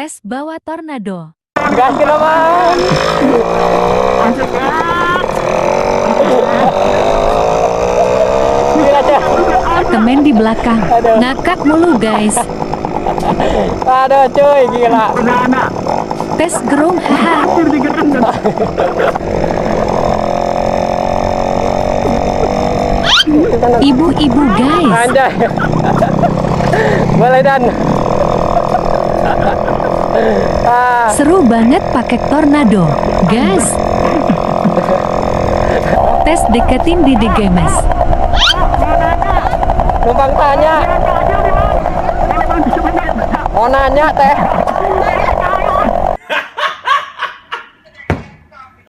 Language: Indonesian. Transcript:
Tes bawa tornado. Gas ke bang. Temen di belakang ngakak mulu guys. Aduh cuy, gila. Tes gerung haha. Ibu-ibu guys. Anjay. Boleh dan. Seru banget pakai tornado, gas. Tes deketin di Gemes. Numpang tanya. Mau nanya teh.